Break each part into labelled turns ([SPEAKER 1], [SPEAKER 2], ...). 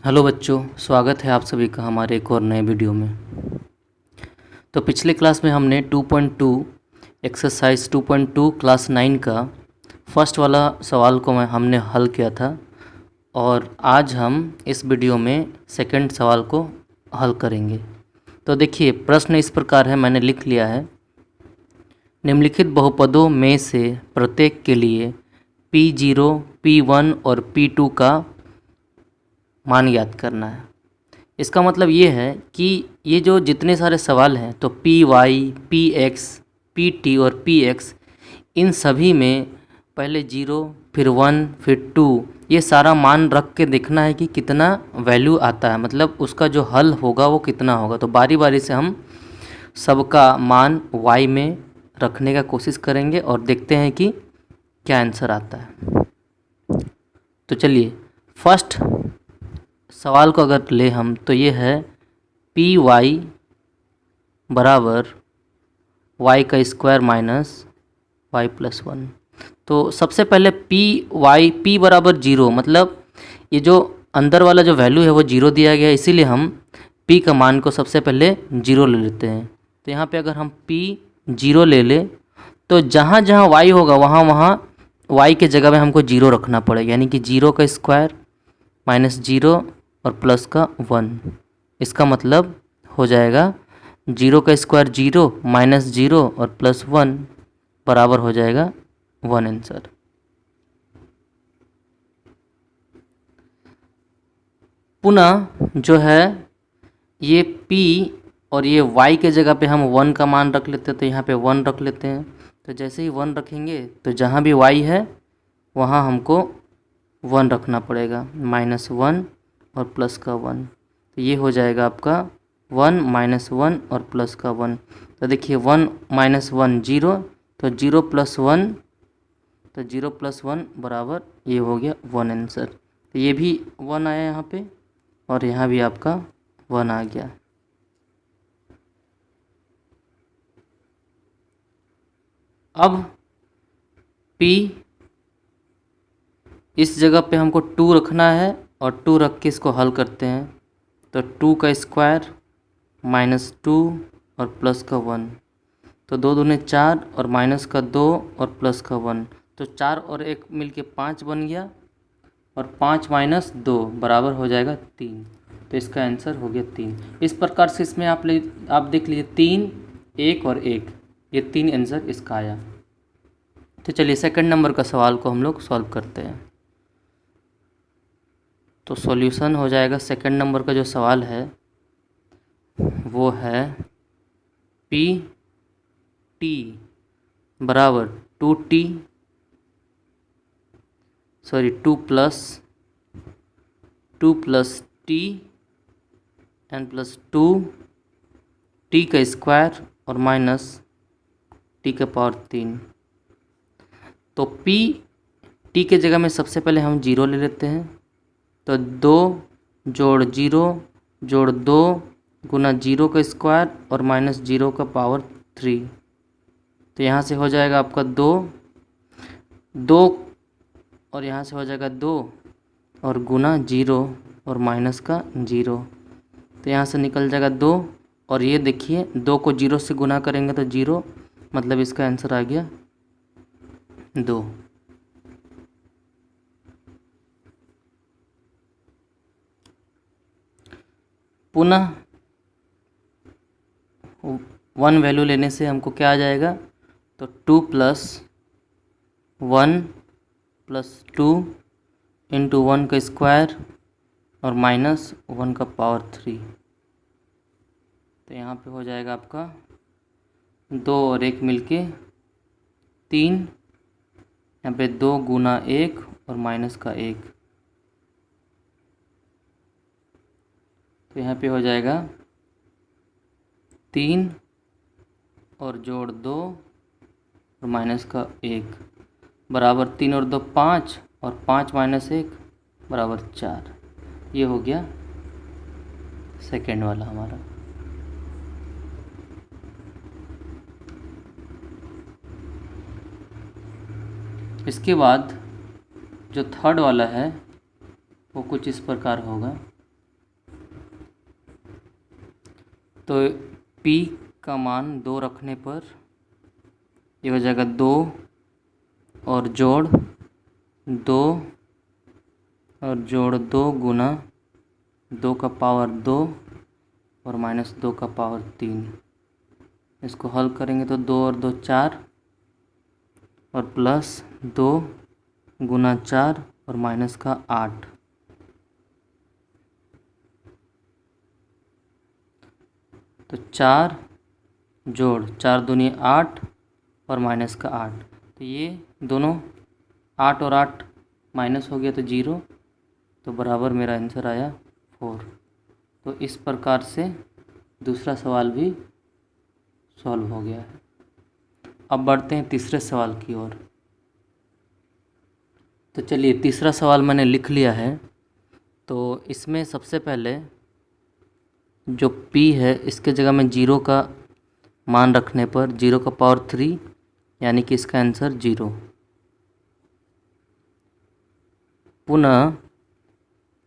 [SPEAKER 1] Hello बच्चों, स्वागत है आप सभी का हमारे एक और नए वीडियो में। तो पिछले क्लास में हमने 2.2 एक्सरसाइज 2.2 क्लास 9 का फर्स्ट वाला सवाल को हमने हल किया था और आज हम इस वीडियो में सेकंड सवाल को हल करेंगे। तो देखिए, प्रश्न इस प्रकार है, मैंने लिख लिया है। निम्नलिखित बहुपदों में से प्रत्येक के लिए P0, P1 और P2 का मान याद करना है। इसका मतलब ये है कि ये जो जितने सारे सवाल हैं तो Py, Px, Pt और Px इन सभी में पहले 0 फिर 1 फिर 2 ये सारा मान रख के देखना है कि कितना वैल्यू आता है, मतलब उसका जो हल होगा वो कितना होगा। तो बारी बारी से हम सबका मान y में रखने का कोशिश करेंगे और देखते हैं कि क्या आंसर आता है। तो चलिए, फर्स्ट सवाल को अगर ले हम तो ये है Py बराबर y का स्क्वायर माइनस y प्लस 1। तो सबसे पहले P बराबर 0, मतलब ये जो अंदर वाला जो वैल्यू है वो 0 दिया गया है, इसीलिए हम P का मान को सबसे पहले 0 ले लेते हैं। तो यहाँ पे अगर हम P 0 ले ले तो जहाँ जहाँ y होगा वहाँ वहाँ y के जगह में हमको 0 रखना पड़ेगा, यानी कि 0 का स्क्वायर माइनस 0 और प्लस का 1। इसका मतलब हो जाएगा 0 का स्क्वायर 0 माइनस 0 और प्लस 1 बराबर हो जाएगा 1 आंसर। पुनः जो है ये P और ये y के जगह पे हम 1 का मान रख लेते हैं, तो यहाँ पे 1 रख लेते हैं। तो जैसे ही 1 रखेंगे तो जहाँ भी y है वहाँ हमको 1 रखना पड़ेगा, माइनस 1 और प्लस का 1। तो ये हो जाएगा आपका 1 माइनस 1 और प्लस का 1। तो देखिए 1 माइनस 1 0, तो 0 प्लस 1, तो 0 प्लस 1 बराबर ये हो गया 1 आंसर। तो ये भी 1 आया यहाँ पे और यहाँ भी आपका 1 आ गया। अब P इस जगह पे हमको 2 रखना है और 2 रख के इसको हल करते हैं। तो 2 का स्क्वायर माइनस 2 और प्लस का 1, तो 2 दूने 4 और माइनस का 2 और प्लस का 1, तो 4 और 1 मिलके 5 बन गया और 5 माइनस 2 बराबर हो जाएगा 3। तो इसका आंसर हो गया 3। इस प्रकार से इसमें आप देख लीजिए 3, 1 और 1, ये 3 आंसर इसका आया। तो चलिए सेकंड नंबर का सवाल को हम लोग सॉल्व करते हैं। तो सॉल्यूशन हो जाएगा, सेकंड नंबर का जो सवाल है वो है Pt बराबर 2 plus t n plus 2 t का स्क्वायर और माइनस t का पावर 3। तो t के जगह में सबसे पहले हम 0 ले लेते हैं। तो 2 जोड़ 0 जोड़ 2 गुना 0 का स्क्वायर और माइनस 0 का पावर 3। तो यहाँ से हो जाएगा आपका 2 और यहाँ से हो जाएगा 2 और गुना 0 और माइनस का 0। तो यहाँ से निकल जाएगा 2 और ये देखिए 2 को 0 से गुना करेंगे तो 0, मतलब इसका आंसर आ गया 2। पुनः 1 वैल्यू लेने से हमको क्या आ जाएगा, तो 2 प्लस 1 प्लस 2 इंटू 1 का स्क्वायर और माइनस 1 का पावर 3। तो यहाँ पे हो जाएगा आपका 2 और 1 मिलके 3, यहाँ पे 2 गुना 1 और माइनस का 1। तो यहाँ पे हो जाएगा 3 और जोड़ 2 और माइनस का 1 बराबर 3 और 2 5 और 5 माइनस 1 बराबर 4। ये हो गया सेकेंड वाला हमारा। इसके बाद जो थर्ड वाला है वो कुछ इस प्रकार होगा। तो p का मान 2 रखने पर ये हो जाएगा 2 और जोड़ 2 और जोड़ 2 गुना 2 का पावर 2 और माइनस 2 का पावर 3। इसको हल करेंगे तो 2 और 2 4 और प्लस 2 गुना 4 और माइनस का 8। तो 4 जोड़ 4 दूनी 8 और माइनस का 8। तो ये दोनों 8 और 8 माइनस हो गया तो 0, तो बराबर मेरा आंसर आया 4। तो इस प्रकार से दूसरा सवाल भी सॉल्व हो गया है। अब बढ़ते हैं तीसरे सवाल की ओर। तो चलिए तीसरा सवाल मैंने लिख लिया है। तो इसमें सबसे पहले जो p है इसके जगह में 0 का मान रखने पर 0 का पावर 3 यानी कि इसका आंसर 0। पुनः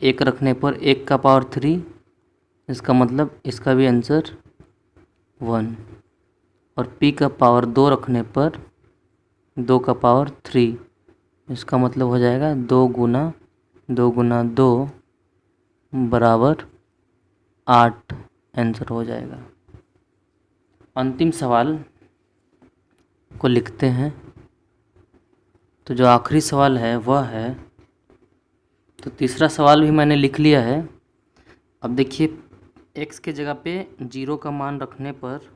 [SPEAKER 1] 1 रखने पर 1 का पावर 3, इसका मतलब इसका भी आंसर 1। और p का पावर 2 रखने पर 2 का पावर 3, इसका मतलब हो जाएगा 2 गुना 2 बराबर 8 आंसर हो जाएगा। अंतिम सवाल को लिखते हैं। तो जो आखिरी सवाल है वह है, तो तीसरा सवाल भी मैंने लिख लिया है। अब देखिए x के जगह पे 0 का मान रखने पर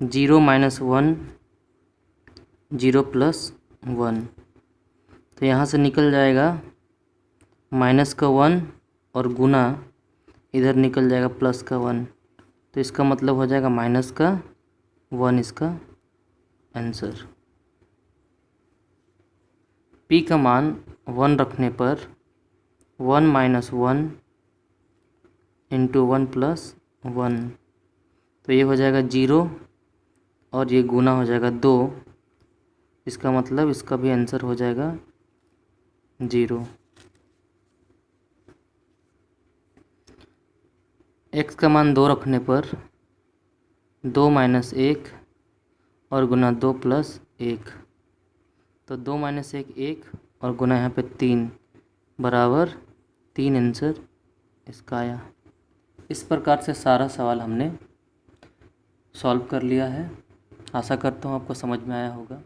[SPEAKER 1] 0 माइनस 1 0 प्लस 1, तो यहाँ से निकल जाएगा माइनस का 1 और गुना इधर निकल जाएगा प्लस का 1, तो इसका मतलब हो जाएगा माइनस का 1 इसका आंसर। p का मान 1 रखने पर 1 माइनस 1 इंटू 1 प्लस 1, तो ये हो जाएगा 0 और ये गुना हो जाएगा 2, इसका मतलब इसका भी आंसर हो जाएगा 0। x का मान 2 रखने पर 2 माइनस 1 और गुना 2 प्लस 1, तो 2 माइनस 1 1 और गुना यहाँ पे 3 बराबर 3 आंसर इसका आया। इस प्रकार से सारा सवाल हमने सॉल्व कर लिया है। आशा करता हूँ आपको समझ में आया होगा।